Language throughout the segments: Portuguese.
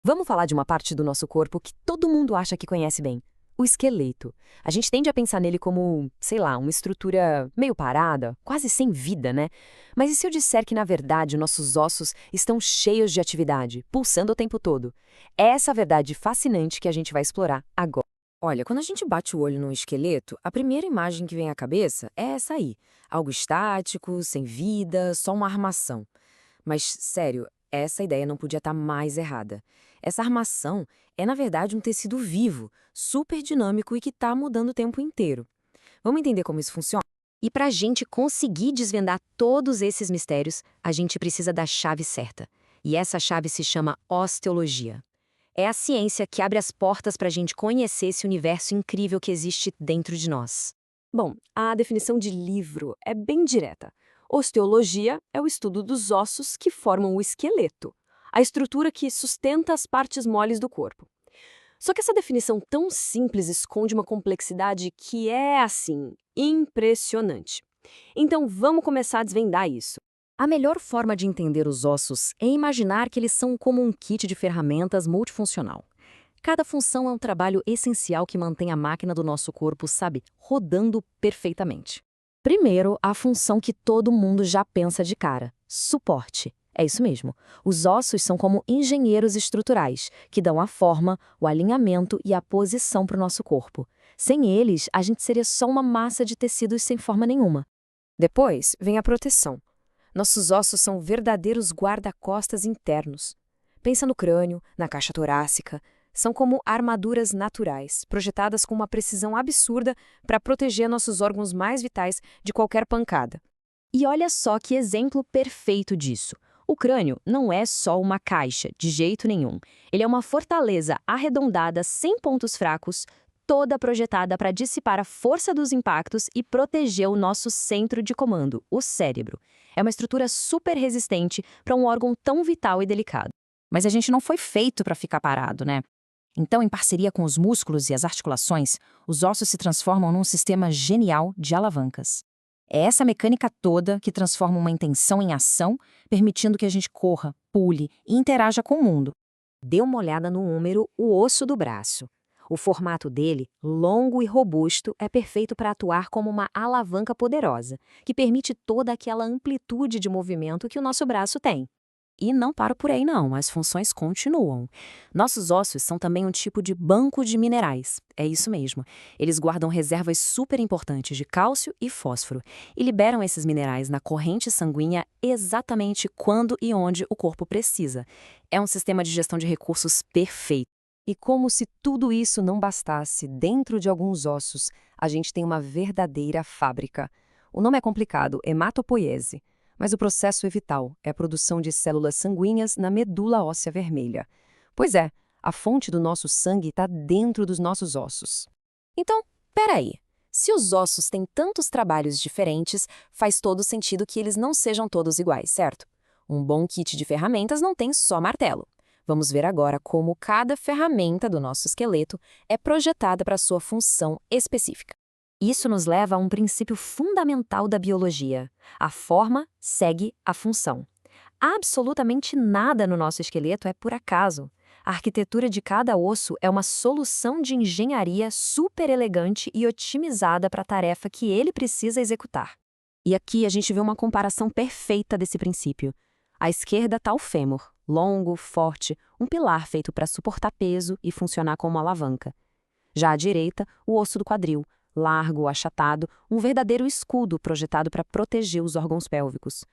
Vamos falar de uma parte do nosso corpo que todo mundo acha que conhece bem: o esqueleto. A gente tende a pensar nele como, sei lá, uma estrutura meio parada, quase sem vida, né? Mas e se eu disser que, na verdade, nossos ossos estão cheios de atividade, pulsando o tempo todo? É essa verdade fascinante que a gente vai explorar agora. Olha, quando a gente bate o olho num esqueleto, a primeira imagem que vem à cabeça é essa aí. Algo estático, sem vida, só uma armação. Mas, sério, essa ideia não podia estar mais errada. Essa armação é, na verdade, um tecido vivo, super dinâmico e que está mudando o tempo inteiro. Vamos entender como isso funciona? E para a gente conseguir desvendar todos esses mistérios, a gente precisa da chave certa. E essa chave se chama osteologia. É a ciência que abre as portas para a gente conhecer esse universo incrível que existe dentro de nós. Bom, a definição de livro é bem direta. Osteologia é o estudo dos ossos que formam o esqueleto, a estrutura que sustenta as partes moles do corpo. Só que essa definição tão simples esconde uma complexidade que é, assim, impressionante. Então vamos começar a desvendar isso. A melhor forma de entender os ossos é imaginar que eles são como um kit de ferramentas multifuncional. Cada função é um trabalho essencial que mantém a máquina do nosso corpo, sabe, rodando perfeitamente. Primeiro, a função que todo mundo já pensa de cara: suporte. É isso mesmo. Os ossos são como engenheiros estruturais, que dão a forma, o alinhamento e a posição para o nosso corpo. Sem eles, a gente seria só uma massa de tecidos sem forma nenhuma. Depois vem a proteção. Nossos ossos são verdadeiros guarda-costas internos. Pensa no crânio, na caixa torácica. São como armaduras naturais, projetadas com uma precisão absurda para proteger nossos órgãos mais vitais de qualquer pancada. E olha só que exemplo perfeito disso. O crânio não é só uma caixa, de jeito nenhum. Ele é uma fortaleza arredondada, sem pontos fracos, toda projetada para dissipar a força dos impactos e proteger o nosso centro de comando, o cérebro. É uma estrutura super resistente para um órgão tão vital e delicado. Mas a gente não foi feito para ficar parado, né? Então, em parceria com os músculos e as articulações, os ossos se transformam num sistema genial de alavancas. É essa mecânica toda que transforma uma intenção em ação, permitindo que a gente corra, pule e interaja com o mundo. Dê uma olhada no húmero, o osso do braço. O formato dele, longo e robusto, é perfeito para atuar como uma alavanca poderosa, que permite toda aquela amplitude de movimento que o nosso braço tem. E não paro por aí não, as funções continuam. Nossos ossos são também um tipo de banco de minerais. É isso mesmo. Eles guardam reservas super importantes de cálcio e fósforo e liberam esses minerais na corrente sanguínea exatamente quando e onde o corpo precisa. É um sistema de gestão de recursos perfeito. E como se tudo isso não bastasse, dentro de alguns ossos, a gente tem uma verdadeira fábrica. O nome é complicado, hematopoiese. Mas o processo é vital, é a produção de células sanguíneas na medula óssea vermelha. Pois é, a fonte do nosso sangue está dentro dos nossos ossos. Então, peraí. Se os ossos têm tantos trabalhos diferentes, faz todo sentido que eles não sejam todos iguais, certo? Um bom kit de ferramentas não tem só martelo. Vamos ver agora como cada ferramenta do nosso esqueleto é projetada para sua função específica. Isso nos leva a um princípio fundamental da biologia. A forma segue a função. Absolutamente nada no nosso esqueleto é por acaso. A arquitetura de cada osso é uma solução de engenharia super elegante e otimizada para a tarefa que ele precisa executar. E aqui a gente vê uma comparação perfeita desse princípio. À esquerda está o fêmur, longo, forte, um pilar feito para suportar peso e funcionar como alavanca. Já à direita, o osso do quadril, largo, achatado, um verdadeiro escudo projetado para proteger os órgãos pélvicos.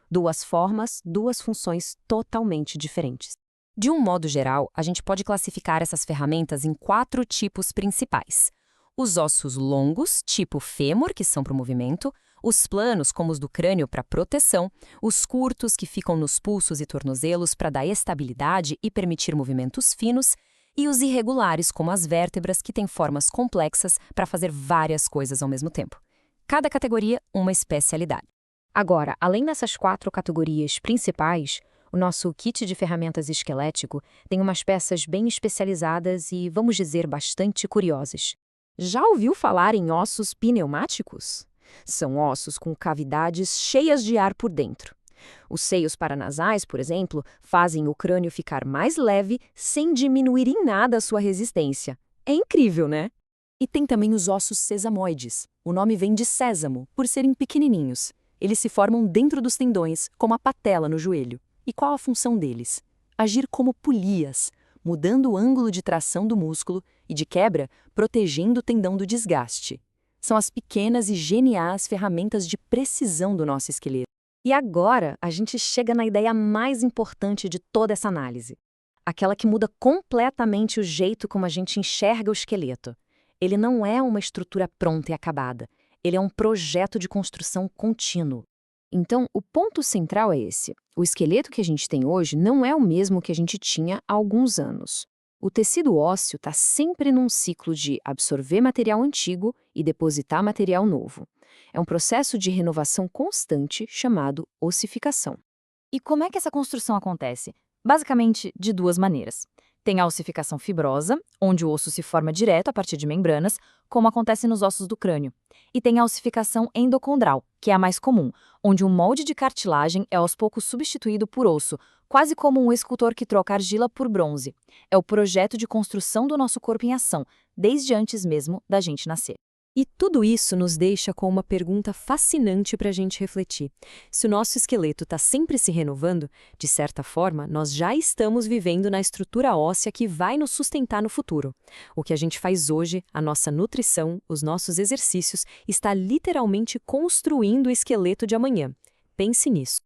Duas formas, duas funções totalmente diferentes. De um modo geral, a gente pode classificar essas ferramentas em 4 tipos principais. Os ossos longos, tipo fêmur, que são para o movimento, os planos, como os do crânio, para proteção, os curtos, que ficam nos pulsos e tornozelos para dar estabilidade e permitir movimentos finos, e os irregulares, como as vértebras, que têm formas complexas para fazer várias coisas ao mesmo tempo. Cada categoria, uma especialidade. Agora, além dessas 4 categorias principais, o nosso kit de ferramentas esquelético tem umas peças bem especializadas e, vamos dizer, bastante curiosas. Já ouviu falar em ossos pneumáticos? São ossos com cavidades cheias de ar por dentro. Os seios paranasais, por exemplo, fazem o crânio ficar mais leve sem diminuir em nada a sua resistência. É incrível, né? E tem também os ossos sesamoides. O nome vem de sésamo, por serem pequenininhos. Eles se formam dentro dos tendões, como a patela no joelho. E qual a função deles? Agir como polias, mudando o ângulo de tração do músculo e, de quebra, protegendo o tendão do desgaste. São as pequenas e geniais ferramentas de precisão do nosso esqueleto. E agora a gente chega na ideia mais importante de toda essa análise. Aquela que muda completamente o jeito como a gente enxerga o esqueleto. Ele não é uma estrutura pronta e acabada. Ele é um projeto de construção contínuo. Então, o ponto central é esse. O esqueleto que a gente tem hoje não é o mesmo que a gente tinha há alguns anos. O tecido ósseo está sempre num ciclo de absorver material antigo e depositar material novo. É um processo de renovação constante chamado ossificação. E como é que essa construção acontece? Basicamente, de duas maneiras. Tem a ossificação fibrosa, onde o osso se forma direto a partir de membranas, como acontece nos ossos do crânio. E tem a ossificação endocondral, que é a mais comum, onde um molde de cartilagem é aos poucos substituído por osso, quase como um escultor que troca argila por bronze. É o projeto de construção do nosso corpo em ação, desde antes mesmo da gente nascer. E tudo isso nos deixa com uma pergunta fascinante para a gente refletir. Se o nosso esqueleto está sempre se renovando, de certa forma, nós já estamos vivendo na estrutura óssea que vai nos sustentar no futuro. O que a gente faz hoje, a nossa nutrição, os nossos exercícios, está literalmente construindo o esqueleto de amanhã. Pense nisso.